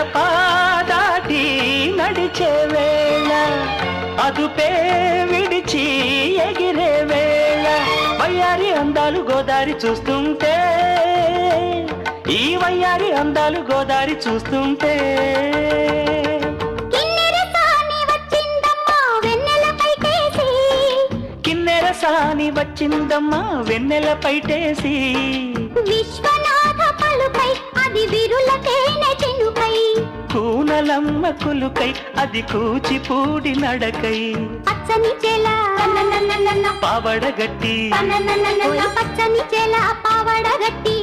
గడప దాటి నడిచే వేళ అదుపే విడిచి ఎగిరే వేళ వయ్యారి అందాలు గోదారి చూస్తుంటే ఈ వయ్యారి అందాలు గోదారి చూస్తుంటే సాని వచ్చిందమ్మా వెన్నెల పైటేసి విశ్వనాథ పలుకై అది విరులకేనే చెనుకై కూనలమ్మ కులుకై అది కూచిపూడి నడకై పచ్చని చెల పావడగట్టి పచ్చని చెల పావడగట్టి